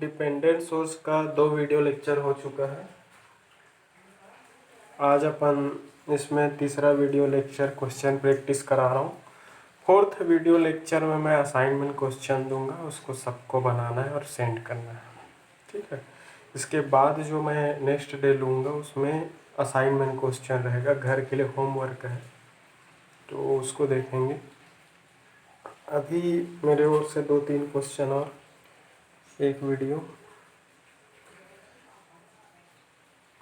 Dependent source का 2 video lecture हो चुका है। आज अपन इसमें तीसरा वीडियो लेक्चर क्वेश्चन प्रैक्टिस करा रहा हूँ। फोर्थ वीडियो लेक्चर में मैं असाइनमेंट क्वेश्चन दूंगा, उसको सबको बनाना है और सेंड करना है, ठीक है। इसके बाद जो मैं नेक्स्ट डे लूँगा उसमें असाइनमेंट क्वेश्चन रहेगा, घर के लिए होमवर्क है, तो उसको देखेंगे। अभी मेरे ओर से 2-3 क्वेश्चन और एक वीडियो।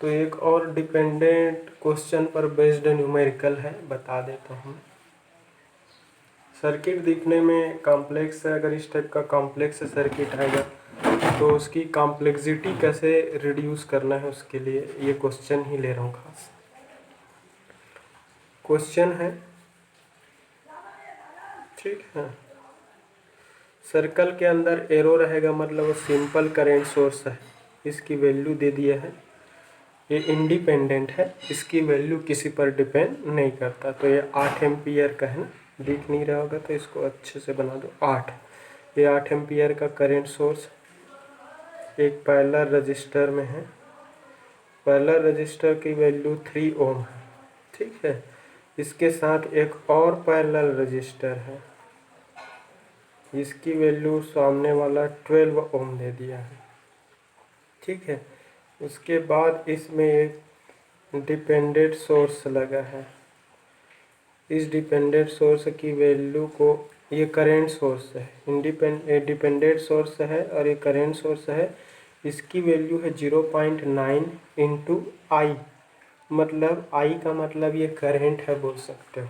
तो एक और डिपेंडेंट क्वेश्चन पर बेस्ड न्यूमेरिकल है, बता देता हूँ। सर्किट दिखने में कॉम्प्लेक्स है, अगर इस टाइप का कॉम्प्लेक्स सर्किट आएगा तो उसकी कॉम्प्लेक्सिटी कैसे रिड्यूस करना है, उसके लिए ये क्वेश्चन ही ले रहा हूँ खास। क्वेश्चन है, ठीक है। सर्कल के अंदर एरो रहेगा, मतलब सिंपल करेंट सोर्स है, इसकी वैल्यू दे दिया है। ये इंडिपेंडेंट है, इसकी वैल्यू किसी पर डिपेंड नहीं करता। तो ये 8 एम्पियर का है ना, दिख नहीं रहा होगा तो इसको अच्छे से बना दो। 8, ये 8 एम्पियर का करंट सोर्स एक पैरेलल रजिस्टर में है। पैरेलल रजिस्टर की वैल्यू 3 ओम है, ठीक है। इसके साथ एक और पैरेलल रजिस्टर है, इसकी वैल्यू सामने वाला 12 ओम दे दिया है, ठीक है। उसके बाद इसमें एक डिपेंडेंट सोर्स लगा है। इस डिपेंडेंट सोर्स की वैल्यू को, ये करंट सोर्स है, डिपेंडेंट सोर्स है और ये करंट सोर्स है, इसकी वैल्यू है 0.9 इंटू आई, मतलब आई का मतलब ये करंट है बोल सकते हो।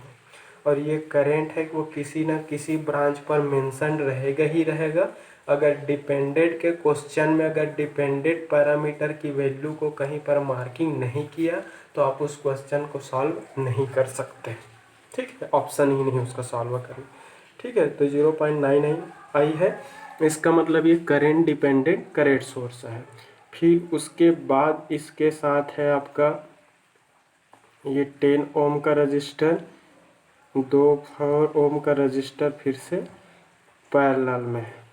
और ये करंट है वो किसी ना किसी ब्रांच पर मेंशन रहेगा ही रहेगा। अगर डिपेंडेंट के क्वेश्चन में अगर डिपेंडेंट पैरामीटर की वैल्यू को कहीं पर मार्किंग नहीं किया तो आप उस क्वेश्चन को सॉल्व नहीं कर सकते, ठीक है। ऑप्शन ही नहीं उसका सॉल्व करना, ठीक है। तो 0.99 आई है, इसका मतलब ये करंट डिपेंडेंट करंट सोर्स है। फिर उसके बाद इसके साथ है आपका ये 10 ओम का रजिस्टर, 4 ओम का रजिस्टर फिर से पैरेलल में है।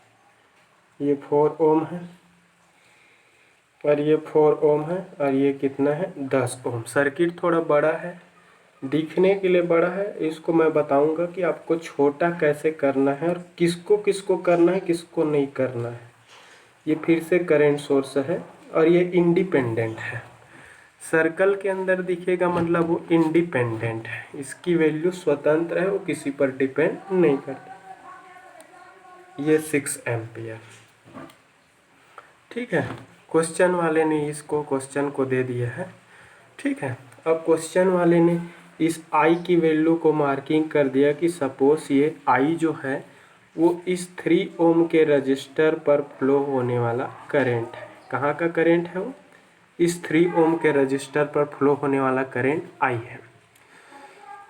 ये 4 ओम है और ये 4 ओम है और ये कितना है 10 ओम। सर्किट थोड़ा बड़ा है, दिखने के लिए बड़ा है, इसको मैं बताऊंगा कि आपको छोटा कैसे करना है और किसको किसको करना है किसको नहीं करना है। ये फिर से करंट सोर्स है और ये इंडिपेंडेंट है। सर्कल के अंदर दिखेगा मतलब वो इंडिपेंडेंट है, इसकी वैल्यू स्वतंत्र है, वो किसी पर डिपेंड नहीं करता। ये 6 एम्पियर, ठीक है। क्वेश्चन वाले ने इसको क्वेश्चन को दे दिया है, ठीक है। अब क्वेश्चन वाले ने इस I की वैल्यू को मार्किंग कर दिया कि सपोज ये I जो है वो इस 3 ओम के रजिस्टर पर फ्लो होने वाला करंट है। कहाँ का करंट है वो? इस 3 ओम के रजिस्टर पर फ्लो होने वाला करंट I है।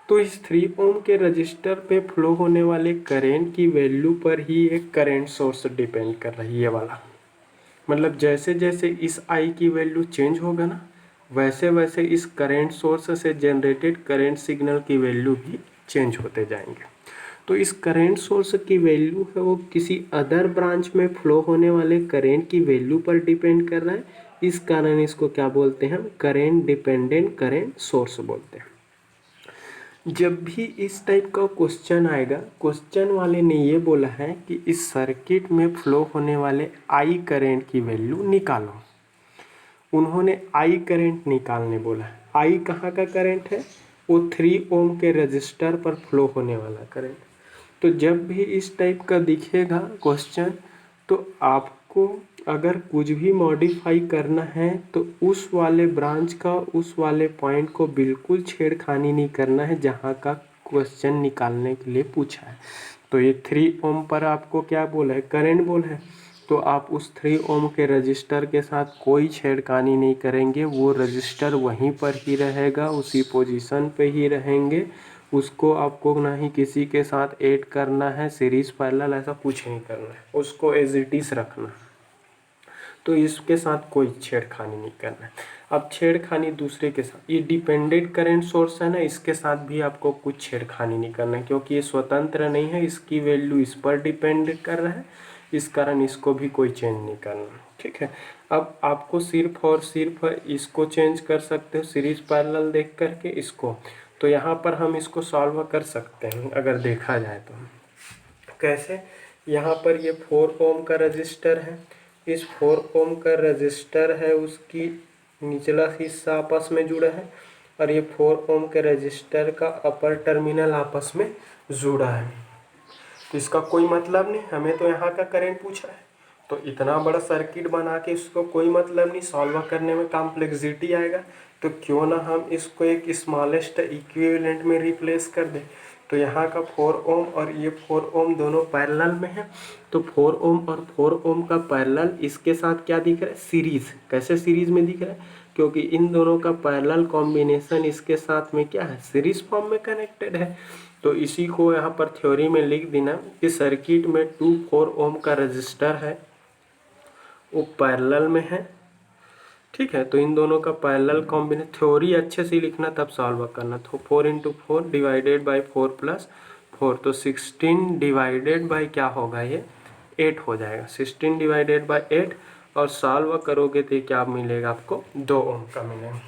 तो इस 3 ओम के रजिस्टर पे फ्लो होने वाले करंट की वैल्यू पर ही एक करंट सोर्स डिपेंड कर रही है वाला। मतलब जैसे जैसे इस I की वैल्यू चेंज होगा ना, वैसे वैसे इस करंट सोर्स से जनरेटेड करंट सिग्नल की वैल्यू भी चेंज होते जाएंगे। तो इस करंट सोर्स की वैल्यू है वो किसी अदर ब्रांच में फ्लो होने वाले करंट की वैल्यू पर डिपेंड कर रहा है। इस कारण इसको क्या बोलते हैं हम? करंट डिपेंडेंट करंट सोर्स बोलते हैं। जब भी इस टाइप का क्वेश्चन आएगा, क्वेश्चन वाले ने ये बोला है कि इस सर्किट में फ्लो होने वाले I करंट की वैल्यू निकालो। उन्होंने I करंट निकालने बोला है। I कहाँ का करंट है? वो 3 ओम के रजिस्टर पर फ्लो होने वाला करंट। तो जब भी इस टाइप का दिखेगा क्वेश्चन, तो आपको अगर कुछ भी मॉडिफाई करना है तो उस वाले ब्रांच का, उस वाले पॉइंट को बिल्कुल छेड़खानी नहीं करना है जहाँ का क्वेश्चन निकालने के लिए पूछा है। तो ये 3 ओम पर आपको क्या बोला है? करंट बोला है। तो आप उस 3 ओम के रजिस्टर के साथ कोई छेड़खानी नहीं करेंगे, वो रजिस्टर वहीं पर ही रहेगा, उसी पोजीशन पे ही रहेंगे। उसको आपको ना ही किसी के साथ ऐड करना है, सीरीज पैरेलल ऐसा कुछ नहीं करना है, उसको एज इट इज रखना है। तो इसके साथ कोई छेड़खानी नहीं करना है। अब छेड़खानी दूसरे के साथ, ये डिपेंडेंट करंट सोर्स है ना, इसके साथ भी आपको कुछ छेड़खानी नहीं करना है, क्योंकि ये स्वतंत्र नहीं है, इसकी वैल्यू इस पर डिपेंड कर रहा है, इस कारण इसको भी कोई चेंज नहीं करना। ठीक है, अब आपको सिर्फ और सिर्फ इसको चेंज कर सकते हो सीरीज पैरेलल देख करके इसको। तो यहाँ पर हम इसको सॉल्व कर सकते हैं अगर देखा जाए तो। कैसे? यहाँ पर ये 4 ओम का रजिस्टर है, इस 4 ओम का रजिस्टर है उसकी निचला हिस्सा आपस में जुड़ा है, और ये 4 ओम के रजिस्टर का अपर टर्मिनल आपस में जुड़ा है। तो इसका कोई मतलब नहीं, हमें तो यहाँ का करंट पूछा है, तो इतना बड़ा सर्किट बना के इसको कोई मतलब नहीं, सॉल्व करने में कॉम्प्लेक्सिटी आएगा। तो क्यों ना हम इसको एक स्मॉलेस्ट इक्विवेलेंट में रिप्लेस कर दें। तो यहाँ का 4 ओम और ये 4 ओम दोनों पैरेलल में है, तो 4 ओम और 4 ओम का पैरेलल इसके साथ क्या दिख रहा है? सीरीज। कैसे सीरीज में दिख रहा है? क्योंकि इन दोनों का पैरेलल कॉम्बिनेशन इसके साथ में क्या है? सीरीज फॉर्म में कनेक्टेड है। तो इसी को यहाँ पर थ्योरी में लिख देना कि सर्किट में 4 ओम का रजिस्टर है, वो पैरेलल में है। ठीक है, तो इन दोनों का पैरेलल कॉम्बिनेशन, थ्योरी अच्छे से लिखना तब सॉल्व करना। तो 4 × 4 डिवाइडेड बाई 4 + 4, तो 16 डिवाइडेड बाई क्या होगा? ये 8 हो जाएगा। 16 डिवाइडेड बाई 8 और सॉल्व करोगे तो क्या मिलेगा आपको? 2 ओम का मिलेगा।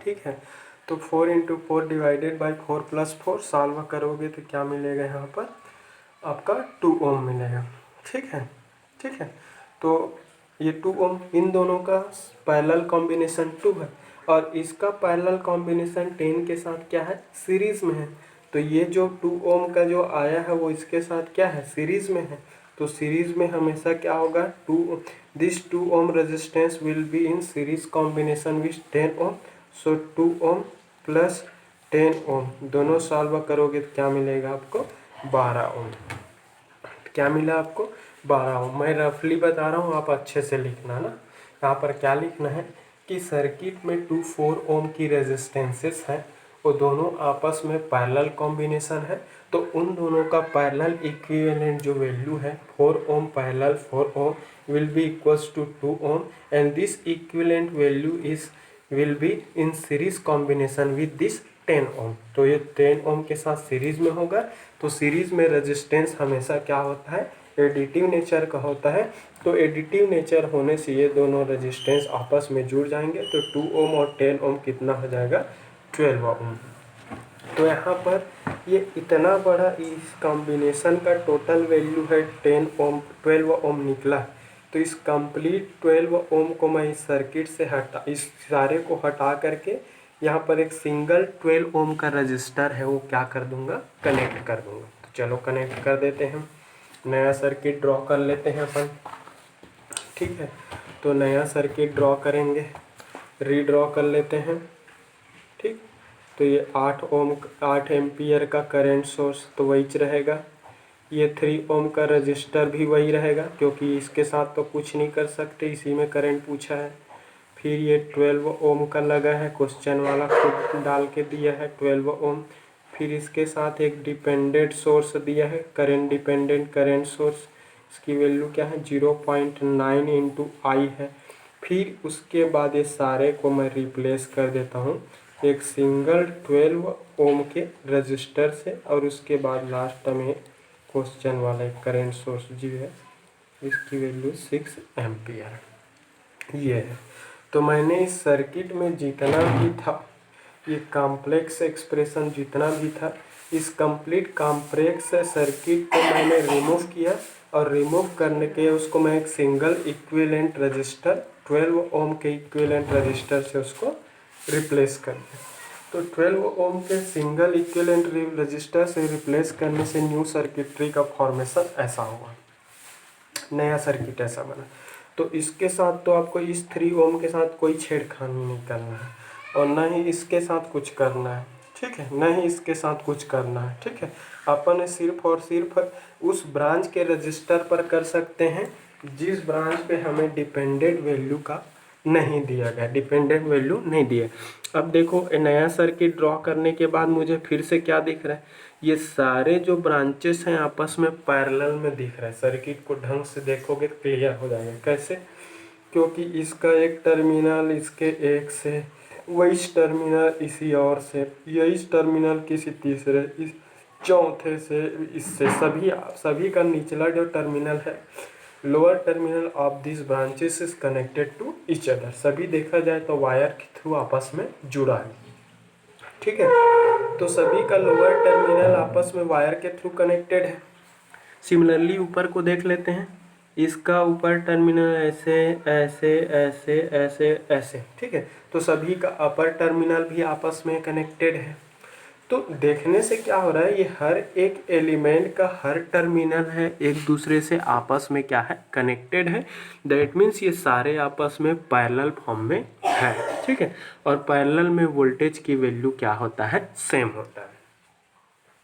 ठीक है, तो 4 × 4 डिवाइडेड बाई 4 + 4 सॉल्व करोगे तो क्या मिलेगा? यहाँ पर आपका 2 ओम मिलेगा। ठीक है, ठीक है, तो ये 2 ओम, इन दोनों का पैरेलल कॉम्बिनेशन 2 है, और इसका पैरेलल कॉम्बिनेशन 10 के साथ क्या है? सीरीज में है। तो ये जो 2 ओम का जो आया है वो इसके साथ क्या है? सीरीज में है। तो सीरीज में हमेशा क्या होगा? This 2 ohm resistance will be in series combination with 10 ohm. So 2 ohm plus 10 ohm दोनों सॉल्व करोगे तो क्या मिलेगा आपको? 12 ओम। क्या मिला आपको? 12 ओम। मैं रफली बता रहा हूँ, आप अच्छे से लिखना ना। यहाँ पर क्या लिखना है कि सर्किट में 4 ओम की रेजिस्टेंसेस हैं, वो दोनों आपस में पैरेलल कॉम्बिनेशन है। तो उन दोनों का पैरेलल इक्विवेलेंट जो वैल्यू है 4 ohm parallel 4 ohm will be equals to 2 ohm, and this equivalent value is will be in series combination with this 10 ohm. तो ये 10 ओम के साथ सीरीज में होगा। तो सीरीज में रेजिस्टेंस हमेशा क्या होता है? एडिटिव नेचर का होता है। तो एडिटिव नेचर होने से ये दोनों रेजिस्टेंस आपस में जुड़ जाएंगे। तो 2 ओम और 10 ओम कितना हो जाएगा? 12 ओम। तो यहाँ पर ये इतना बड़ा इस कॉम्बिनेशन का टोटल वैल्यू है 10 ओम, 12 ओम निकला। तो इस कंप्लीट 12 ओम को मैं इस सर्किट से इस सारे को हटा करके यहाँ पर एक सिंगल 12 ओम का रजिस्टर है वो क्या कर दूंगा? कनेक्ट कर दूंगा। तो चलो कनेक्ट कर देते हैं, नया सर्किट ड्रॉ कर लेते हैं अपन। ठीक है, तो नया सर्किट ड्रॉ करेंगे, रीड्रॉ कर लेते हैं। ठीक, तो ये 8 एम्पियर का करंट सोर्स तो वही रहेगा। ये 3 ओम का रजिस्टर भी वही रहेगा, क्योंकि इसके साथ तो कुछ नहीं कर सकते, इसी में करंट पूछा है। फिर ये 12 ओम का लगा है, क्वेश्चन वाला खुद डाल के दिया है 12 ओम। फिर इसके साथ एक डिपेंडेंट सोर्स दिया है, करंट डिपेंडेंट करंट सोर्स, इसकी वैल्यू क्या है? 0.9 × I है। फिर उसके बाद ये सारे को मैं रिप्लेस कर देता हूँ एक सिंगल 12 ओम के रजिस्टर से, और उसके बाद लास्ट में क्वेश्चन वाला एक करंट सोर्स जी है, इसकी वैल्यू 6 एम्पियर ये है। तो मैंने इस सर्किट में जितना भी था, ये कॉम्प्लेक्स एक्सप्रेशन जितना भी था, इस कंप्लीट कॉम्प्लेक्स सर्किट को मैंने रिमूव किया, और रिमूव करने के उसको मैं एक सिंगल इक्विवेलेंट रजिस्टर 12 ओम के इक्विवेलेंट रजिस्टर से उसको रिप्लेस कर दिया। तो 12 ओम के सिंगल इक्विवेलेंट रजिस्टर से रिप्लेस करने से न्यू सर्किटरी का फॉर्मेशन ऐसा हुआ, नया सर्किट ऐसा बना। तो इसके साथ तो आपको इस 3 ओम के साथ कोई छेड़खानी नहीं करना है, और न ही इसके साथ कुछ करना है। ठीक है, न ही इसके साथ कुछ करना है। ठीक है, अपन सिर्फ और सिर्फ उस ब्रांच के रजिस्टर पर कर सकते हैं जिस ब्रांच पे हमें डिपेंडेंट वैल्यू का नहीं दिया गया, डिपेंडेंट वैल्यू नहीं दिया। अब देखो नया सर्किट ड्रॉ करने के बाद मुझे फिर से क्या दिख रहा है? ये सारे जो ब्रांचेस हैं आपस में पैरेलल में दिख रहा है। सर्किट को ढंग से देखोगे तो क्लियर हो जाएगा। कैसे? क्योंकि इसका एक टर्मिनल इसके एक से, वही टर्मिनल इसी और से, यही टर्मिनल किसी तीसरे, चौथे से इससे सभी का निचला जो टर्मिनल है, lower terminal of this branches is connected to each other. सभी देखा जाए तो वायर के थ्रू आपस में जुड़ा है, ठीक है। तो सभी का लोअर टर्मिनल आपस में वायर के थ्रू कनेक्टेड है। सिमिलरली ऊपर को देख लेते हैं, इसका ऊपर टर्मिनल ऐसे ऐसे ऐसे ऐसे ऐसे, ठीक है। तो सभी का अपर टर्मिनल भी आपस में कनेक्टेड है। तो देखने से क्या हो रहा है, ये हर एक एलिमेंट का हर टर्मिनल है एक दूसरे से आपस में क्या है, कनेक्टेड है। दैट मीन्स ये सारे आपस में पैरेलल फॉर्म में है, ठीक है। और पैरेलल में वोल्टेज की वैल्यू क्या होता है, सेम होता है,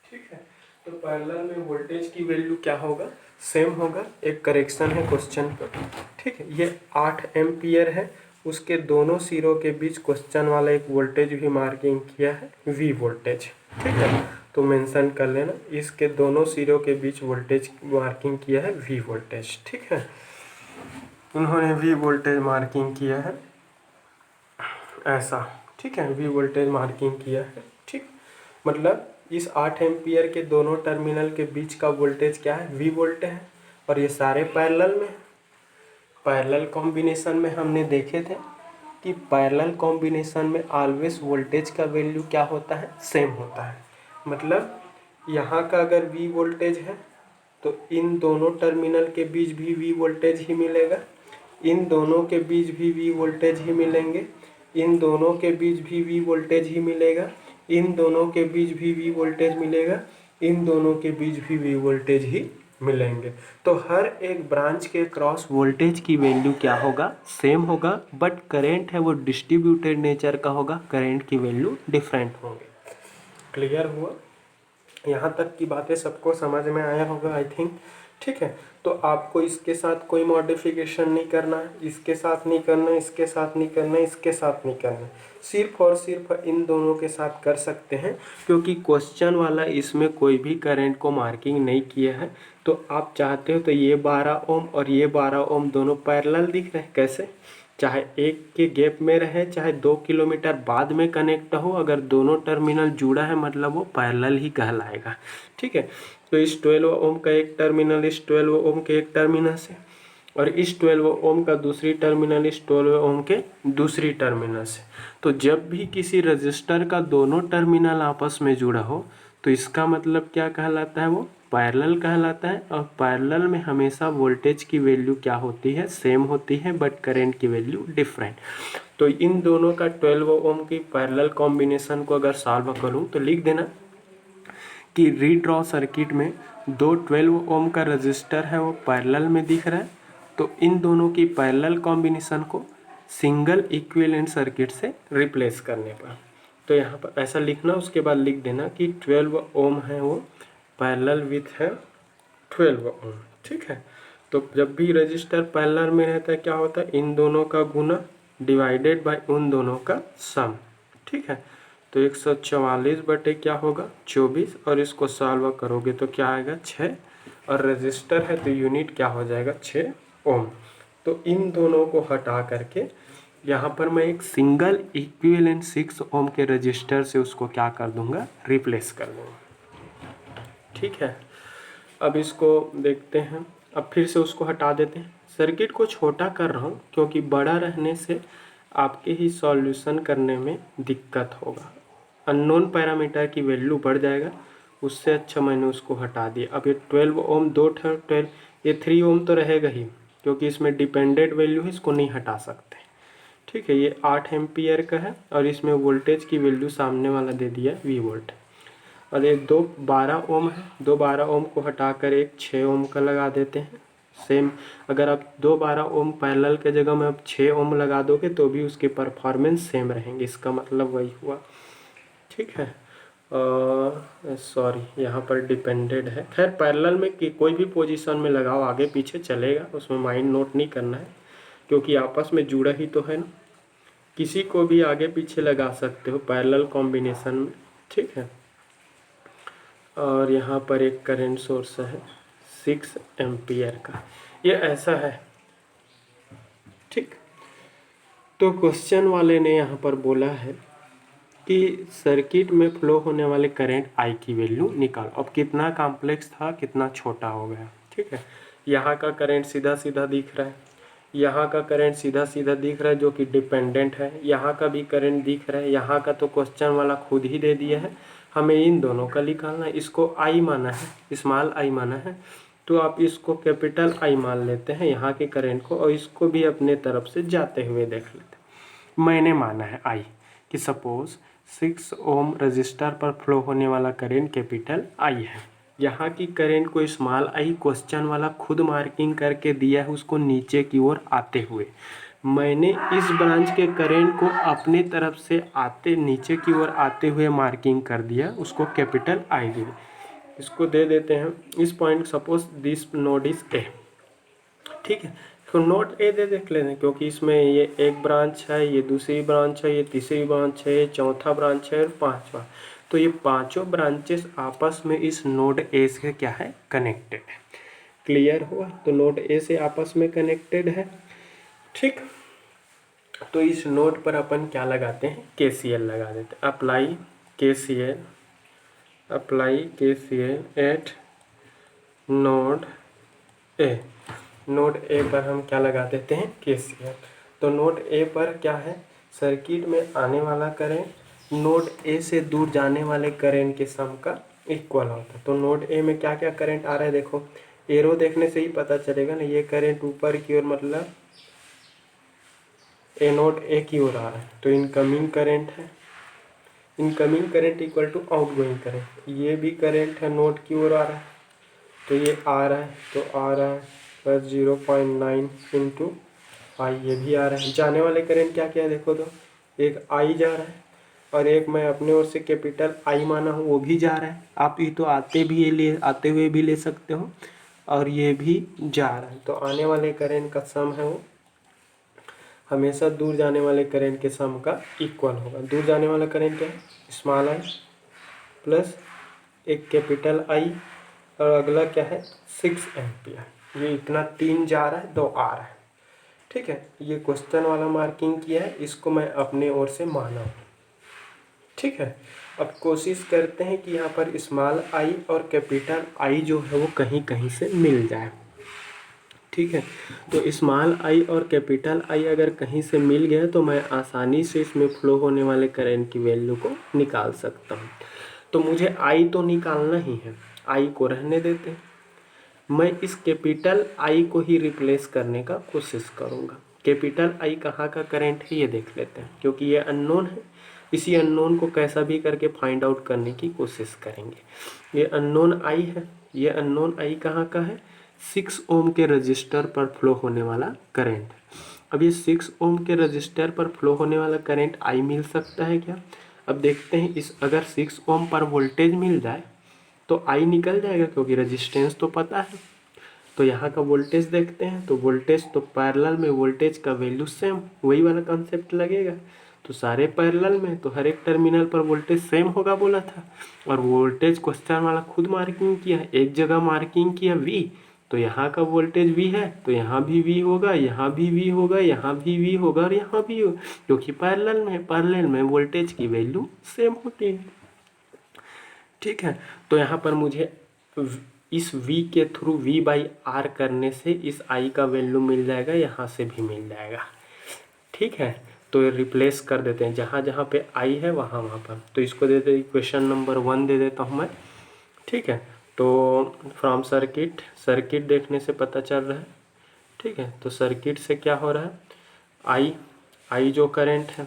ठीक है। तो पैरेलल में वोल्टेज की वैल्यू क्या होगा, सेम होगा। एक करेक्शन है क्वेश्चन पर, ठीक है। ये 8 एम्पियर है, उसके दोनों सिरों के बीच क्वेश्चन वाला एक वोल्टेज भी मार्किंग किया है, वी वोल्टेज, ठीक है। तो मेंशन कर लेना, इसके दोनों सिरों के बीच वोल्टेज मार्किंग किया है वी वोल्टेज, ठीक है। उन्होंने वी वोल्टेज मार्किंग किया है ऐसा, ठीक है। वी वोल्टेज मार्किंग किया है, ठीक। मतलब इस 8 एम्पियर के दोनों टर्मिनल के बीच का वोल्टेज क्या है, वी वोल्ट है। और ये सारे पैरेलल में, पैरेलल कॉम्बिनेशन में हमने देखे थे कि पैरेलल कॉम्बिनेशन में ऑलवेज वोल्टेज का वैल्यू क्या होता है, सेम होता है। मतलब यहाँ का अगर वी वोल्टेज है तो इन दोनों टर्मिनल के बीच भी वी वोल्टेज ही मिलेगा, इन दोनों के बीच भी वी वोल्टेज ही मिलेंगे, इन दोनों के बीच भी वी वोल्टेज ही मिलेगा, इन दोनों के बीच भी वी वोल्टेज मिलेगा, इन दोनों के बीच भी वी वोल्टेज ही मिलेंगे। तो हर एक ब्रांच के क्रॉस वोल्टेज की वैल्यू क्या होगा, सेम होगा। बट करंट है वो डिस्ट्रीब्यूटेड नेचर का होगा, करंट की वैल्यू डिफरेंट होंगे। क्लियर हुआ? यहाँ तक की बातें सबको समझ में आया होगा आई थिंक, ठीक है। तो आपको इसके साथ कोई मॉडिफिकेशन नहीं करना है, इसके साथ नहीं करना है, इसके साथ नहीं करना है, इसके साथ नहीं करना है, सिर्फ और सिर्फ इन दोनों के साथ कर सकते हैं, क्योंकि क्वेश्चन वाला इसमें कोई भी करंट को मार्किंग नहीं किया है। तो आप चाहते हो तो ये 12 ओम और ये 12 ओम दोनों पैरेलल दिख रहे हैं, कैसे, चाहे एक के गैप में रहे, चाहे 2 किलोमीटर बाद में कनेक्ट हो, अगर दोनों टर्मिनल जुड़ा है मतलब वो पैरेलल ही कहलाएगा, ठीक है। तो इस 12 ओम का एक टर्मिनल इस 12 ओम के एक टर्मिनल से, और इस 12 ओम का दूसरी टर्मिनल इस 12 ओम के दूसरी टर्मिनल से। तो जब भी किसी रजिस्टर का दोनों टर्मिनल आपस में जुड़ा हो तो इसका मतलब क्या कहलाता है, वो पैरेलल कहलाता है। और पैरेलल में हमेशा वोल्टेज की वैल्यू क्या होती है, सेम होती है, बट करंट की वैल्यू डिफरेंट। तो इन दोनों का 12 ओम की पैरेलल कॉम्बिनेशन को अगर सॉल्व करूँ तो लिख देना कि रीड्रॉ सर्किट में दो 12 ओम का रजिस्टर है वो पैरेलल में दिख रहा है, तो इन दोनों की पैरेलल कॉम्बिनेशन को सिंगल इक्विवेलेंट सर्किट से रिप्लेस करने पर, तो यहाँ पर ऐसा लिखना, उसके बाद लिख देना कि 12 ओम है वो पैरेलल विथ है 12 ओम, ठीक है। तो जब भी रजिस्टर पैरेलल में रहता है क्या होता है, इन दोनों का गुना डिवाइडेड बाय उन दोनों का सम, ठीक है। तो 144 बटे क्या होगा 24, और इसको सॉल्व करोगे तो क्या आएगा 6, और रजिस्टर है तो यूनिट क्या हो जाएगा 6 ओम। तो इन दोनों को हटा करके यहाँ पर मैं एक सिंगल इक्विवेलेंट 6 ओम के रजिस्टर से उसको क्या कर दूंगा, रिप्लेस कर दूंगा, ठीक है। अब इसको देखते हैं, अब फिर से उसको हटा देते हैं। सर्किट को छोटा कर रहा हूँ क्योंकि बड़ा रहने से आपके ही सॉल्यूशन करने में दिक्कत होगा, अननोन पैरामीटर की वैल्यू बढ़ जाएगा, उससे अच्छा मैंने उसको हटा दिया। अब ये 12 ओम 12, ये 3 ओम तो रहेगा ही क्योंकि इसमें डिपेंडेंट वैल्यू है, इसको नहीं हटा सकते, ठीक है। ये 8 एम्पियर का है और इसमें वोल्टेज की वैल्यू सामने वाला दे दिया वी वोल्ट। और ये दो 12 ओम है, दो 12 ओम को हटाकर एक 6 ओम का लगा देते हैं। सेम अगर आप दो 12 ओम पैरेलल के जगह में आप 6 ओम लगा दोगे तो भी उसके परफॉर्मेंस सेम रहेंगे, इसका मतलब वही हुआ, ठीक है। सॉरी यहाँ पर डिपेंडेड है, खैर पैरेलल में कि कोई भी पोजीशन में लगाओ आगे पीछे चलेगा, उसमें माइंड नोट नहीं करना है क्योंकि आपस में जुड़ा ही तो है ना। किसी को भी आगे पीछे लगा सकते हो पैरेलल कॉम्बिनेशन में, ठीक है। और यहाँ पर एक करंट सोर्स है 6 एम्पियर का, ये ऐसा है, ठीक। तो क्वेश्चन वाले ने यहाँ पर बोला है कि सर्किट में फ्लो होने वाले करंट आई की वैल्यू निकालो। अब कितना कॉम्प्लेक्स था, कितना छोटा हो गया। ठीक है, यहाँ का करंट सीधा सीधा दिख रहा है, यहाँ का करंट सीधा सीधा दिख रहा है जो कि डिपेंडेंट है, यहाँ का भी करंट दिख रहा है, यहाँ का तो क्वेश्चन वाला खुद ही दे दिया है, हमें इन दोनों का निकालना है। इसको आई माना है, स्मॉल आई माना है, तो आप इसको कैपिटल आई मान लेते हैं यहाँ के करंट को, और इसको भी अपने तरफ से जाते हुए देख लेते हैं। मैंने माना है आई कि सपोज 6 ओम रजिस्टर पर फ्लो होने वाला करंट कैपिटल आई है। यहाँ की करंट को स्मॉल आई क्वेश्चन वाला खुद मार्किंग करके दिया है उसको नीचे की ओर आते हुए। मैंने इस ब्रांच के करंट को अपने तरफ से आते नीचे की ओर आते हुए मार्किंग कर दिया, उसको कैपिटल आई दे। इसको दे देते हैं इस point, suppose this node is a. ठीक है, तो नोड ए दे देख लेते हैं क्योंकि इसमें ये एक ब्रांच है, ये दूसरी ब्रांच है, ये तीसरी ब्रांच है, ये चौथा ब्रांच है और पांचवा। तो ये पांचों ब्रांचेस आपस में इस नोड ए से क्या है, कनेक्टेड है। क्लियर हुआ? तो नोड ए से आपस में कनेक्टेड है। ठीक, तो इस नोड पर अपन क्या लगाते हैं, केसीएल लगा देते हैं। Apply KCL eight node A. Node A पर हम क्या लगा देते हैं, केसीएल। तो नोड ए पर क्या है, सर्किट में आने वाला करंट नोड ए से दूर जाने वाले करंट के सम का इक्वल होता है। तो नोड ए में क्या क्या करंट आ रहा है, देखो एरो देखने से ही पता चलेगा ना। ये करंट ऊपर की ओर मतलब ए नोड ए की ओर आ रहा है, तो इनकमिंग करंट है। Incoming current equal to outgoing current. ये भी करंट है, नोड की ओर आ रहा है, तो ये आ रहा है, तो आ रहा है बस 0.9 इंटू आई। ये भी आ रहा है। जाने वाले करंट क्या क्या है देखो, तो एक आई जा रहा है और एक मैं अपने ओर से कैपिटल आई माना हूँ वो भी जा रहा है। आप ये तो आते हुए भी ले सकते हो, और ये भी जा रहा है। तो आने वाले करंट का सम है वो हमेशा दूर जाने वाले करंट के सम का इक्वल होगा। दूर जाने वाला करंट क्या है, स्मॉल आई प्लस एक कैपिटल आई, और अगला क्या है 6 एम्पियर। ये इतना 3 जा रहा है, 2 आ रहा है। ठीक है, ये क्वेश्चन वाला मार्किंग किया है, इसको मैं अपने ओर से माना हूँ। ठीक है, अब कोशिश करते हैं कि यहाँ पर स्मॉल आई और कैपिटल आई जो है वो कहीं कहीं से मिल जाए। ठीक है, तो स्मॉल आई और कैपिटल आई अगर कहीं से मिल गया तो मैं आसानी से इसमें फ्लो होने वाले करंट की वैल्यू को निकाल सकता हूँ। तो मुझे आई तो निकालना ही है, आई को रहने देते हैं। मैं इस कैपिटल आई को ही रिप्लेस करने का कोशिश करूँगा। कैपिटल आई कहाँ का करंट है ये देख लेते हैं, क्योंकि ये अननोन है। इसी अननोन को कैसा भी करके फाइंड आउट करने की कोशिश करेंगे। ये अननोन आई है, ये अननोन आई कहाँ का है, 6 ओम के रजिस्टर पर फ्लो होने वाला करंट। अब ये 6 ओम के रजिस्टर पर फ्लो होने वाला करंट आई मिल सकता है क्या? अब देखते हैं, इस अगर 6 ओम पर वोल्टेज मिल जाए तो आई निकल जाएगा, क्योंकि रेजिस्टेंस तो पता है। तो यहाँ का वोल्टेज देखते हैं, तो वोल्टेज तो पैरेलल में वोल्टेज का वैल्यू सेम, वही वाला कंसेप्ट लगेगा। तो सारे पैरेलल में, तो हर एक टर्मिनल पर वोल्टेज सेम होगा बोला था, और वोल्टेज क्वेश्चन वाला खुद मार्किंग किया है, एक जगह मार्किंग किया वी, तो यहाँ का वोल्टेज वी है तो यहाँ भी वी होगा, यहाँ भी वी होगा, यहाँ भी वी होगा और यहाँ भी होगा, क्योंकि पैरेलल में वोल्टेज की वैल्यू सेम होती है। ठीक है, तो यहाँ पर मुझे इस v के थ्रू v बाई आर करने से इस i का वैल्यू मिल जाएगा, यहाँ से भी मिल जाएगा। ठीक है, तो रिप्लेस कर देते हैं, जहाँ जहाँ पे i है वहाँ वहाँ पर। तो इसको दे दे इक्वेशन नंबर 1 दे देता हूँ मैं। ठीक है, तो फ्रॉम सर्किट देखने से पता चल रहा है। ठीक है, तो सर्किट से क्या हो रहा है, i जो करंट है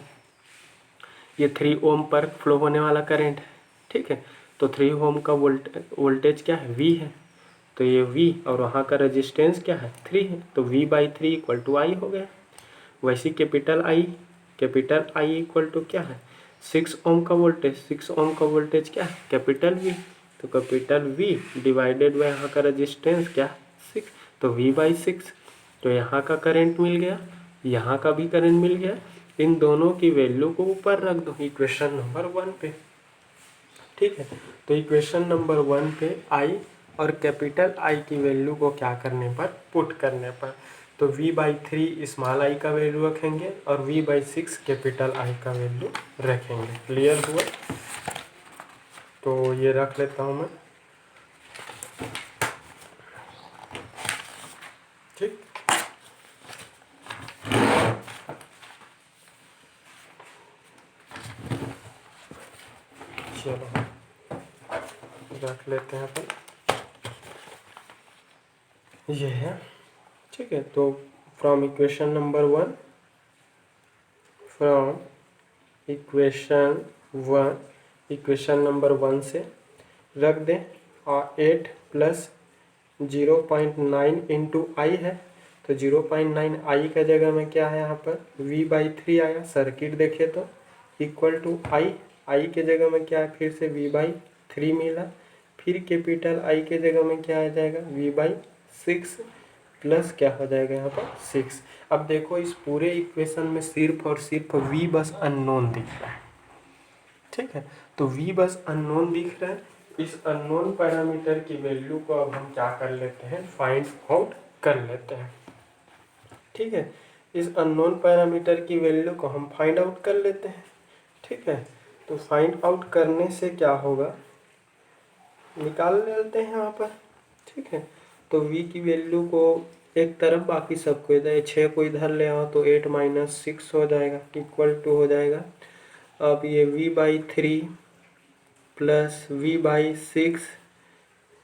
ये 3 ओम पर फ्लो होने वाला करंट है। ठीक है, तो 3 ओम का वोल्टेज क्या है, V है, तो ये V और वहाँ का रेजिस्टेंस क्या है 3 है, तो V/3 इक्वल टू आई हो गया। वैसे कैपिटल आई इक्वल टू क्या है 6 ओम का वोल्टेज क्या है कैपिटल V, तो कैपिटल V डिवाइडेड बाय यहाँ का रेजिस्टेंस क्या 6, तो V/6। तो यहाँ का करंट मिल गया, यहाँ का भी करंट मिल गया। इन दोनों की वैल्यू को ऊपर रख दो इक्वेशन नंबर 1 पे। ठीक है, तो इक्वेशन नंबर 1 पे आई और कैपिटल आई की वैल्यू को क्या करने पर, पुट करने पर तो v/3 स्मॉल आई का वैल्यू रखेंगे और v/6 कैपिटल आई का वैल्यू रखेंगे। क्लियर हुआ? तो ये रख लेता हूँ मैं। ठीक, चलो रख लेते हैं अपन, ये है। ठीक है, तो from equation number 1, from equation number 1 से रख दें, और 8 प्लस 0.9 इंटू आई है, तो 0.9 आई का जगह में क्या है यहाँ पर v/3 आया। सर्किट देखे तो इक्वल टू आई के जगह में क्या है, फिर से v/3 मिला, फिर कैपिटल आई के जगह में क्या आ जाएगा v/6 प्लस क्या हो जाएगा यहाँ पर 6। अब देखो इस पूरे इक्वेशन में सिर्फ और सिर्फ v बस अननोन दिख रहा है। ठीक है, तो v बस अननोन दिख रहा है। इस अननोन पैरामीटर की वैल्यू को अब हम क्या कर लेते हैं, फाइंड आउट कर लेते हैं। ठीक है, इस अननोन पैरामीटर की वैल्यू को हम फाइंड आउट कर लेते हैं। ठीक है, तो फाइंड आउट करने से क्या होगा, निकाल लेते हैं यहाँ पर। ठीक है, तो v की वैल्यू को एक तरफ, बाकी सबको इधर 6 को इधर ले आओ तो 8 - 6 हो जाएगा, इक्वल टू हो जाएगा। अब ये v/3 प्लस v/6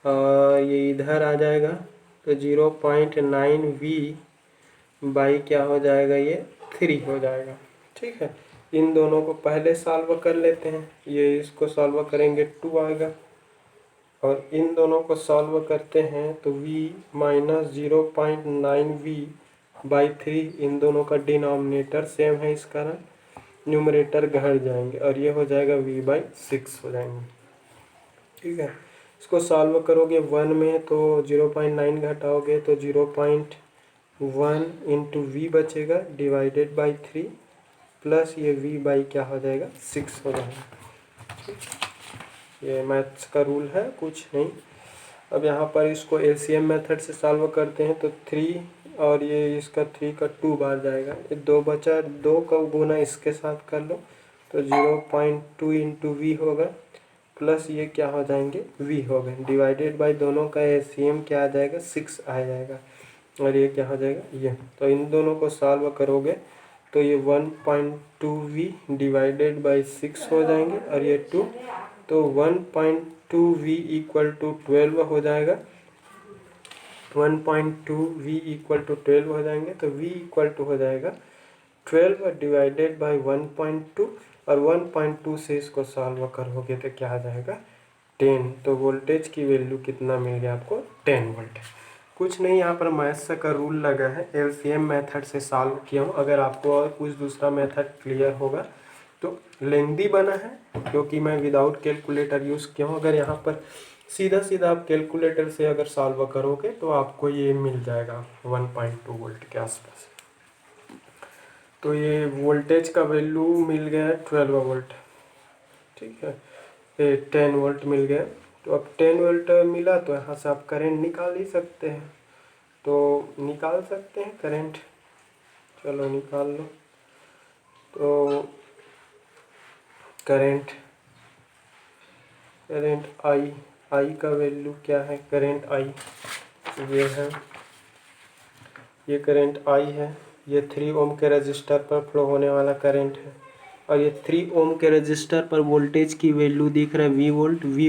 और ये इधर आ जाएगा, तो 0.9 v बाई क्या हो जाएगा, ये 3 हो जाएगा। ठीक है, इन दोनों को पहले सॉल्व कर लेते हैं। ये इसको सॉल्व करेंगे 2 आएगा, और इन दोनों को सॉल्व करते हैं तो v - 0.9 v/3, इन दोनों का डिनोमिनेटर सेम है, इस कारण न्यूमरेटर घट जाएंगे और ये हो जाएगा v/6 हो जाएंगे। ठीक है, इसको सॉल्व करोगे 1 में तो 0.9 घटाओगे तो 0.1 इंटू वी बचेगा डिवाइडेड बाई 3 प्लस ये v बाई क्या हो जाएगा 6 हो जाएगा। ठीक, ये मैथ्स का रूल है, कुछ नहीं। अब यहाँ पर इसको एलसीएम मेथड से सॉल्व करते हैं तो 3 और ये इसका 3 का 2 बार जाएगा, ये 2 बचा, 2 का गुना इसके साथ कर लो तो 0.2 इंटू वी होगा, प्लस ये क्या हो जाएंगे v हो गए, डिवाइडेड बाय दोनों का एलसीएम क्या आ जाएगा 6 आ जाएगा, और ये क्या हो जाएगा ये। तो इन दोनों को सॉल्व करोगे तो ये 1.2v डिवाइडेड बाई 6 हो जाएंगे, और ये 2, तो 1.2v इक्वल टू 12 हो जाएगा। 1.2v इक्वल टू 12 हो जाएंगे, तो v इक्वल टू हो जाएगा 12 डिवाइडेड बाई 1.2, और 1.2 से इसको सॉल्व करोगे तो क्या आ जाएगा 10। तो वोल्टेज की वैल्यू कितना मिल गया आपको 10 वोल्ट। कुछ नहीं, यहाँ पर मैथ्स का रूल लगा है, एलसीएम मेथड से सॉल्व किया हूँ। अगर आपको और कुछ दूसरा मेथड क्लियर होगा तो लेंदी बना है, क्योंकि मैं विदाउट कैलकुलेटर यूज़ किया हूँ। अगर यहाँ पर सीधा सीधा आप कैलकुलेटर से अगर सॉल्व करोगे तो आपको ये मिल जाएगा 1.2 वोल्ट के आसपास। तो ये वोल्टेज का वैल्यू मिल गया है 12 वोल्ट। ठीक है, ये 10 वोल्ट मिल गया। तो अब 10 वोल्ट मिला तो यहाँ से आप करंट निकाल ही सकते हैं, तो निकाल सकते हैं करंट, चलो निकाल लो। तो करंट आई का वैल्यू क्या है, करंट आई ये है, ये करंट आई है, ये 3 ओम के रजिस्टर पर फ्लो होने वाला करंट है, और ये 3 ओम के रजिस्टर पर वोल्टेज की वैल्यू दिख रहा है वी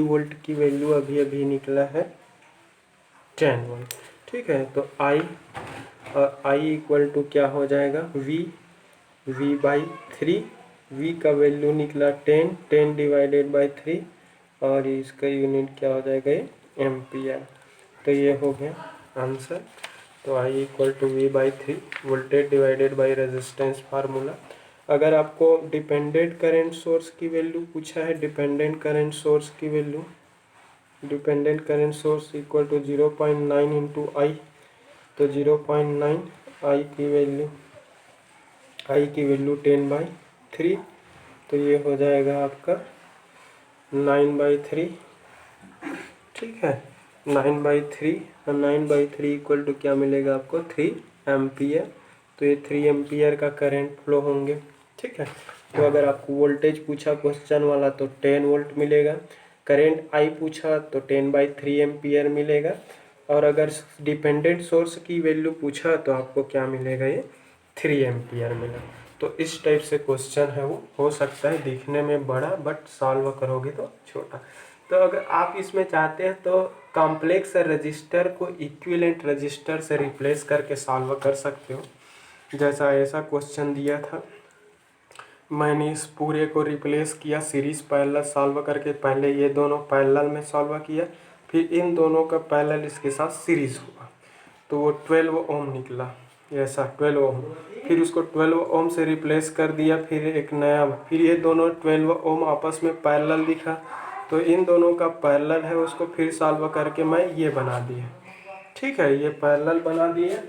वोल्ट की वैल्यू अभी अभी निकला है 10 वोल्ट। ठीक है, तो आई और आई इक्वल टू क्या हो जाएगा v/3, v का वैल्यू निकला 10 डिवाइडेड बाई 3, और इसका यूनिट क्या हो जाएगा ये एम्पियर। तो ये हो गया आंसर। तो I equal to v/3 voltage divided by resistance formula. अगर आपको डिपेंडेंट करंट सोर्स की वैल्यू पूछा है, डिपेंडेंट करंट सोर्स की value, dependent current source equal to 0.9 into I, तो 0.9 आई की वैल्यू 10/3, तो ये हो जाएगा आपका 9/3। ठीक है, 9/3, और 9/3 इक्वल टू क्या मिलेगा आपको 3 एम्पियर, तो ये 3 एम्पियर का करंट फ्लो होंगे। ठीक है, तो अगर आपको वोल्टेज पूछा क्वेश्चन वाला तो 10 वोल्ट मिलेगा, करंट आई पूछा तो 10/3 एम्पियर मिलेगा, और अगर डिपेंडेंट सोर्स की वैल्यू पूछा तो आपको क्या मिलेगा, ये 3 एम्पियर मिलेगा। तो इस टाइप से क्वेश्चन है वो हो सकता है दिखने में बड़ा, बट सॉल्व करोगे तो छोटा। तो अगर आप इसमें चाहते हैं तो कॉम्प्लेक्स रजिस्टर को इक्विवेलेंट रजिस्टर से रिप्लेस करके सॉल्व कर सकते हो। जैसा ऐसा क्वेश्चन दिया था, मैंने इस पूरे को रिप्लेस किया सीरीज पैरेलल सॉल्व करके। पहले ये दोनों पैरेलल में सॉल्व किया, फिर इन दोनों का पैरेलल इसके साथ सीरीज हुआ, तो वो 12 ओम निकला, ऐसा 12 ओम। फिर उसको 12 ओम से रिप्लेस कर दिया, फिर एक नया, फिर ये दोनों 12 ओम आपस में पैरेलल दिखा, तो इन दोनों का पैरेलल है, उसको फिर सॉल्व करके मैं ये बना दिया। ठीक है, ये पैरेलल बना दिए।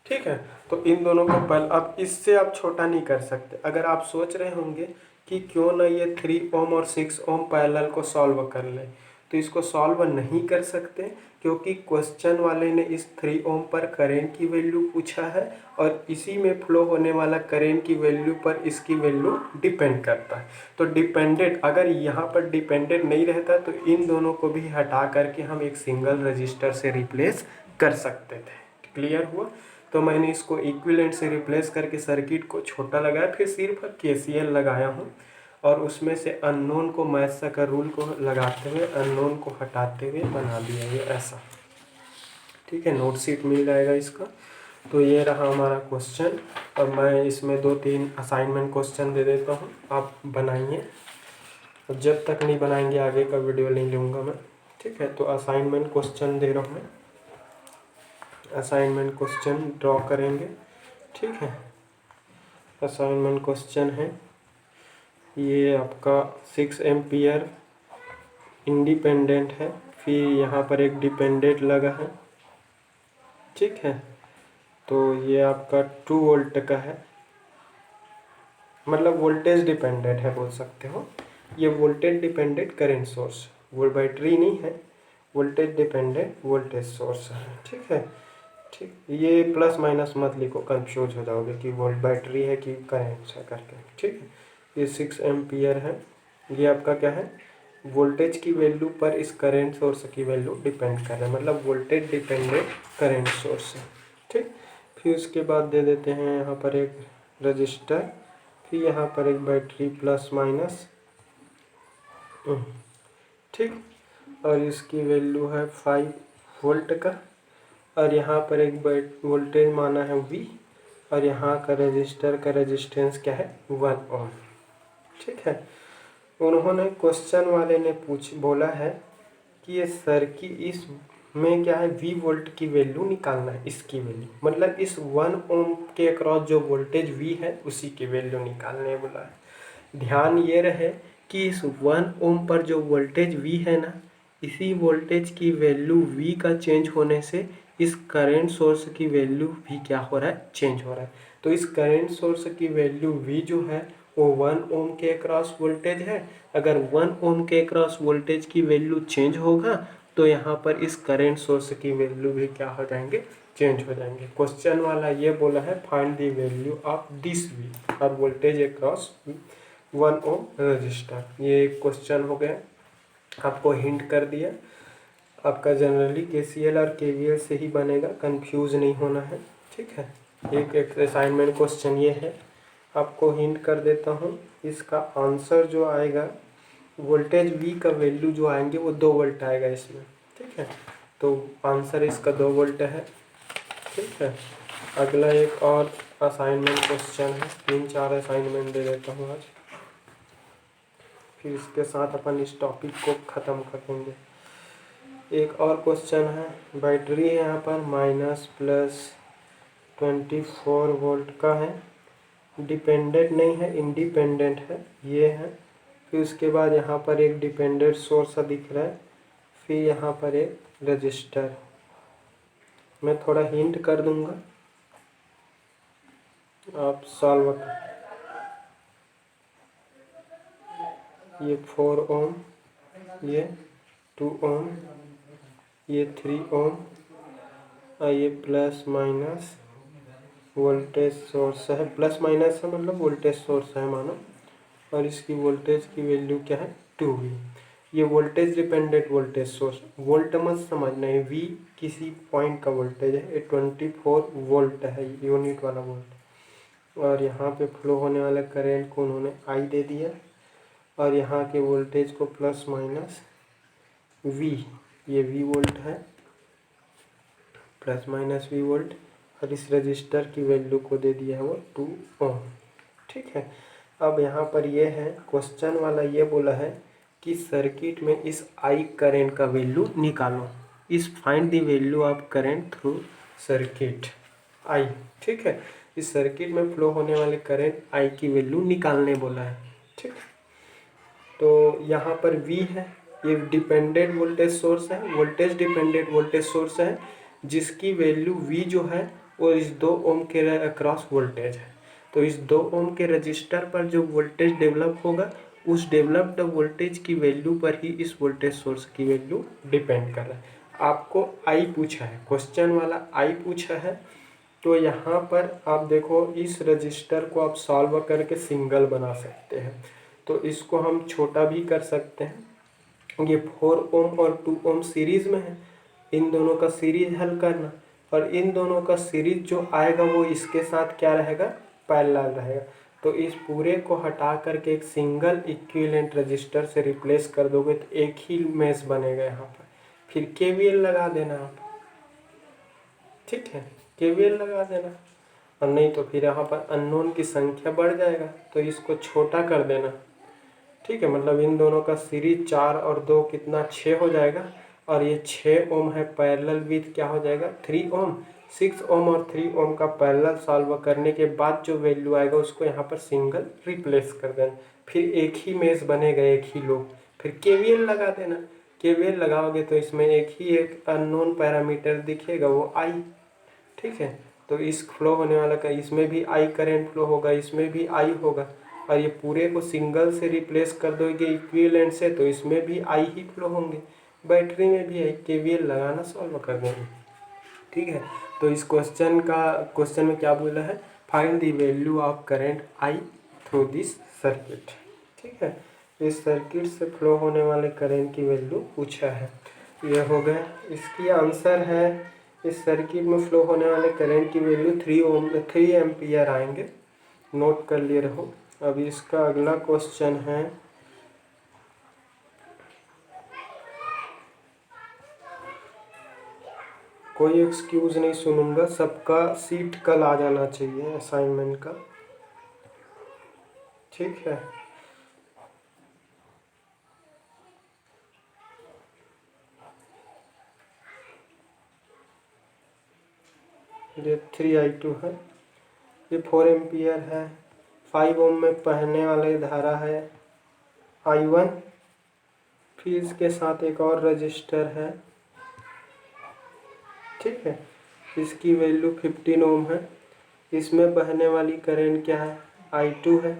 ठीक है, तो इन दोनों को अब इससे आप छोटा नहीं कर सकते। अगर आप सोच रहे होंगे कि क्यों ना ये 3 ओम और 6 ओम पैरेलल को सॉल्व कर ले, तो इसको सॉल्व नहीं कर सकते, क्योंकि क्वेश्चन वाले ने इस 3 ओम पर करंट की वैल्यू पूछा है, और इसी में फ्लो होने वाला करंट की वैल्यू पर इसकी वैल्यू डिपेंड करता है। तो डिपेंडेंट, अगर यहाँ पर डिपेंडेंट नहीं रहता तो इन दोनों को भी हटा करके हम एक सिंगल रजिस्टर से रिप्लेस कर सकते थे। क्लियर हुआ? तो मैंने इसको इक्विवेलेंट से रिप्लेस करके सर्किट को छोटा लगाया, फिर सिर्फ KCL लगाया हूँ, और उसमें से अननोन को मैथ्स का रूल को लगाते हुए अननोन को हटाते हुए बना दिया ये ऐसा। ठीक है, नोट शीट मिल जाएगा इसका। तो ये रहा हमारा क्वेश्चन, और मैं इसमें 2-3 असाइनमेंट क्वेश्चन दे देता हूँ, आप बनाइए। जब तक नहीं बनाएंगे आगे का वीडियो नहीं लूँगा मैं। ठीक है, तो असाइनमेंट क्वेश्चन दे रहा हूँ मैं, असाइनमेंट क्वेश्चन ड्रॉ करेंगे। ठीक है, असाइनमेंट क्वेश्चन है ये आपका 6 एम्पियर इंडिपेंडेंट है, फिर यहाँ पर एक डिपेंडेंट लगा है। ठीक है, तो ये आपका 2 वोल्ट का है, मतलब वोल्टेज डिपेंडेंट है बोल सकते हो। ये वोल्टेज डिपेंडेंट करंट सोर्स, वो बैटरी नहीं है, वोल्टेज डिपेंडेंट वोल्टेज सोर्स है। ठीक है, ठीक, ये प्लस माइनस मत लिखो, कंफ्यूज हो जाओगे कि वोल्ट बैटरी है कि करंट है करके। ठीक है, ये 6 एम्पियर है, ये आपका क्या है, वोल्टेज की वैल्यू पर इस करंट सोर्स की वैल्यू डिपेंड कर रहा है, मतलब वोल्टेज डिपेंडेंट करंट सोर्स है। ठीक, फिर उसके बाद दे देते हैं यहाँ पर एक रजिस्टर, फिर यहाँ पर एक बैटरी प्लस माइनस। ठीक, और इसकी वैल्यू है 5 वोल्ट का, और यहाँ पर एक वोल्टेज माना है V, और यहाँ का रजिस्टर का रेजिस्टेंस क्या है 1 ओम। ठीक है, उन्होंने क्वेश्चन वाले ने बोला है कि ये सर्किट इस में क्या है V वोल्ट की वैल्यू निकालना है, इसकी वैल्यू, मतलब इस 1 ओम के अक्रॉस जो वोल्टेज V है उसी की वैल्यू निकालने बोला है। ध्यान ये रहे कि इस 1 ओम पर जो वोल्टेज V है ना, इसी वोल्टेज की वैल्यू V का चेंज होने से इस करंट सोर्स की वैल्यू भी क्या हो रहा है, चेंज हो रहा है। तो इस करंट सोर्स की वैल्यू V जो है वो 1 ओम के अक्रॉस वोल्टेज है। अगर 1 ओम के अक्रॉस वोल्टेज की वैल्यू चेंज होगा तो यहाँ पर इस करंट सोर्स की वैल्यू भी क्या हो जाएंगे, चेंज हो जाएंगे। क्वेश्चन वाला ये बोला है find the value of this V और वोल्टेज अक्रॉस 1 ओम रजिस्टर। ये एक क्वेश्चन हो गया, आपको हिंट कर दिया। आपका जनरली KCL और KVL से ही बनेगा, कंफ्यूज नहीं होना है। ठीक है, एक असाइनमेंट क्वेश्चन ये है, आपको हिंट कर देता हूँ, इसका आंसर जो आएगा वोल्टेज V का वैल्यू जो आएंगे वो 2 वोल्ट आएगा इसमें। ठीक है, तो आंसर इसका 2 वोल्ट है। ठीक है, अगला एक और असाइनमेंट क्वेश्चन है, 3-4 असाइनमेंट दे देता हूँ आज, फिर इसके साथ अपन इस टॉपिक को ख़त्म कर देंगे। एक और क्वेश्चन है, बैटरी है यहाँ पर -+24 वोल्ट का है, डिपेंडेंट नहीं है इंडिपेंडेंट है, ये है। फिर उसके बाद यहाँ पर एक डिपेंडेंट सोर्स दिख रहा है, फिर यहाँ पर एक रजिस्टर। मैं थोड़ा हिंट कर दूंगा, आप सॉल्व कर। ये 4 ओम, ये 2 ओम, ये 3 ओम, और ये प्लस माइनस वोल्टेज सोर्स है, प्लस माइनस है मतलब वोल्टेज सोर्स है मानो, और इसकी वोल्टेज की वैल्यू क्या है 2V। ये voltage dependent voltage source, volt मत समझना है, V किसी पॉइंट का वोल्टेज है, ये 24 वोल्ट है, यूनिट वाला वोल्ट। और यहाँ पे फ्लो होने वाले करंट को उन्होंने I दे दिया, और यहाँ के वोल्टेज को प्लस माइनस V, ये V वोल्ट है, प्लस माइनस V वोल्ट, और इस रजिस्टर की वैल्यू को दे दिया है वो 2 ओम। ठीक है। अब यहाँ पर ये है क्वेश्चन वाला, ये बोला है कि सर्किट में इस I करंट का वैल्यू निकालो, इस find the value of current through circuit I। ठीक है, इस सर्किट में फ्लो होने वाले करंट I की वैल्यू निकालने बोला है। ठीक, तो यहाँ पर V है, ये डिपेंडेंट वोल्टेज सोर्स है, वोल्टेज डिपेंडेंट वोल्टेज सोर्स है, जिसकी वैल्यू V जो है वो इस 2 ओम के अक्रॉस वोल्टेज है। तो इस 2 ओम के रजिस्टर पर जो वोल्टेज डेवलप होगा, उस डेवलप्ड वोल्टेज की वैल्यू पर ही इस वोल्टेज सोर्स की वैल्यू डिपेंड कर रहा है। आपको I पूछा है, क्वेश्चन वाला I पूछा है, तो यहाँ पर आप देखो इस रजिस्टर को आप सॉल्व करके सिंगल बना सकते हैं। तो इसको हम छोटा भी कर सकते हैं, ये 4 ओम और 2 ओम सीरीज में है, इन दोनों का सीरीज हल करना, और इन दोनों का सीरीज जो आएगा वो इसके साथ क्या रहेगा, पैरेलल रहेगा। तो इस पूरे को हटा करके एक सिंगल इक्विवेलेंट रजिस्टर से रिप्लेस कर दोगे तो एक ही मेश बनेगा यहाँ पर। फिर केवीएल लगा देना आप, ठीक है, केवीएल लगा देना, और नहीं तो फिर यहाँ पर अननोन की संख्या बढ़ जाएगा तो इसको छोटा कर देना। ठीक है, मतलब इन दोनों का सीरीज 4 और 2 कितना 6 हो जाएगा, और ये 6 ओम है, पैरेलल विथ क्या हो जाएगा 3 ओम। 6 ओम और 3 ओम का पैरेलल सॉल्व करने के बाद जो वैल्यू आएगा उसको यहाँ पर सिंगल रिप्लेस कर देना, फिर एक ही मेश बनेगा, एक ही लूप। फिर केवीएल लगा देना, केवीएल लगाओगे तो इसमें एक अननोन पैरामीटर दिखेगा, वो आई। ठीक है, तो इस फ्लो होने वाला का इसमें भी आई करंट फ्लो होगा, इसमें भी आई होगा, और ये पूरे को सिंगल से रिप्लेस कर दोगे इक्विवेलेंट से तो इसमें भी आई ही फ्लो होंगे, बैटरी में भी आई। केवीएल लगाना सॉल्व कर देंगे। ठीक है, तो इस क्वेश्चन में क्या बोला है, find the value of current I through this circuit. ठीक है, इस सर्किट से फ्लो होने वाले करंट की वैल्यू पूछा है। ये हो गया, इसकी आंसर है इस सर्किट में फ्लो होने वाले करंट की वैल्यू 3 एम्पियर आएंगे, नोट कर लिए रहो। अब इसका अगला क्वेश्चन है, कोई एक्सक्यूज नहीं सुनूंगा, सबका सीट कल आ जाना चाहिए असाइनमेंट का। ठीक है, ये 3I2 है, ये 4 एम्पियर है, 5 ओम में बहने वाली धारा है I1, फिर इसके साथ एक और रजिस्टर है। ठीक है, इसकी वैल्यू 15 ओम है, इसमें बहने वाली करंट क्या है I2 है।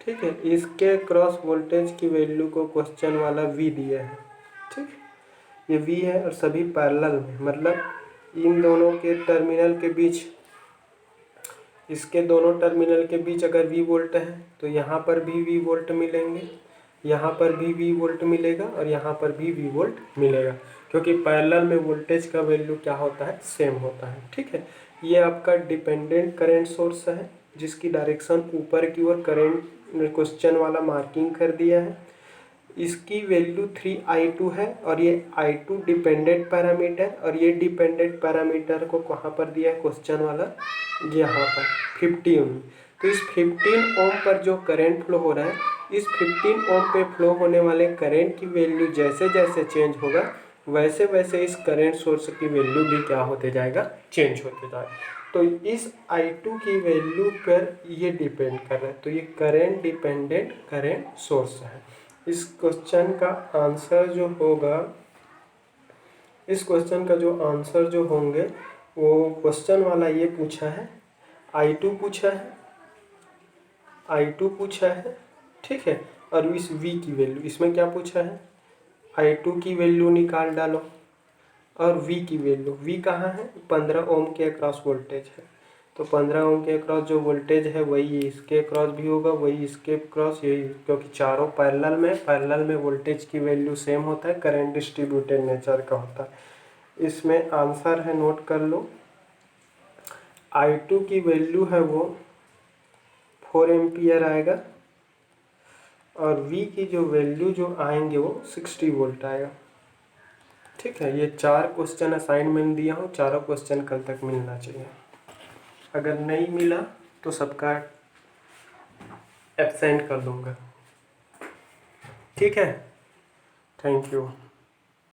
ठीक है, इसके क्रॉस वोल्टेज की वैल्यू को क्वेश्चन वाला V दिया है। ठीक, ये V है और सभी पैरेलल में, मतलब इन दोनों के टर्मिनल के बीच, इसके दोनों टर्मिनल के बीच अगर V वोल्ट है तो यहाँ पर भी V वोल्ट मिलेंगे, यहाँ पर भी V वोल्ट मिलेगा, और यहाँ पर भी V वोल्ट मिलेगा, क्योंकि पैरेलल में वोल्टेज का वैल्यू क्या होता है, सेम होता है। ठीक है, ये आपका डिपेंडेंट करंट सोर्स है जिसकी डायरेक्शन ऊपर की ओर करंट क्वेश्चन वाला मार्किंग कर दिया है। इसकी वैल्यू 3I2 है, और ये I2 डिपेंडेंट पैरामीटर, और ये डिपेंडेंट पैरामीटर को कहाँ पर दिया है क्वेश्चन वाला, यहाँ पर 15 ओम। तो इस 15 ओम पर जो करंट फ्लो हो रहा है, इस 15 ओम पे फ्लो होने वाले करंट की वैल्यू जैसे जैसे चेंज होगा वैसे वैसे इस करंट सोर्स की वैल्यू भी क्या होते जाएगा, चेंज होते जाएगा। तो इस I2 की वैल्यू पर ये डिपेंड कर रहा है, तो ये करंट डिपेंडेंट करंट सोर्स है। इस क्वेश्चन का आंसर जो होगा, इस क्वेश्चन का जो आंसर जो होंगे वो क्वेश्चन वाला ये पूछा है, I2 पूछा है, I2 पूछा है। ठीक है, और इस V की वैल्यू, इसमें क्या पूछा है, I2 की वैल्यू निकाल डालो, और V की वैल्यू, V कहाँ है, 15 ओम के अक्रॉस वोल्टेज है, तो 15 ओम के अक्रॉस जो वोल्टेज है वही इसके अक्रॉस भी होगा, वही इसके अक्रॉस, यही, क्योंकि चारों पैरेलल में वोल्टेज की वैल्यू सेम होता है, करंट डिस्ट्रीब्यूटेड नेचर का होता है। इसमें आंसर है, नोट कर लो, I2 की वैल्यू है वो 4 एम्पियर आएगा और V की जो वैल्यू जो आएंगे वो 60 वोल्ट आएगा। ठीक है, ये 4 क्वेश्चन असाइनमेंट दिया हूँ, चारों क्वेश्चन कल तक मिलना चाहिए। अगर नहीं मिला तो सबका एब्सेंट कर दूंगा। ठीक है, थैंक यू।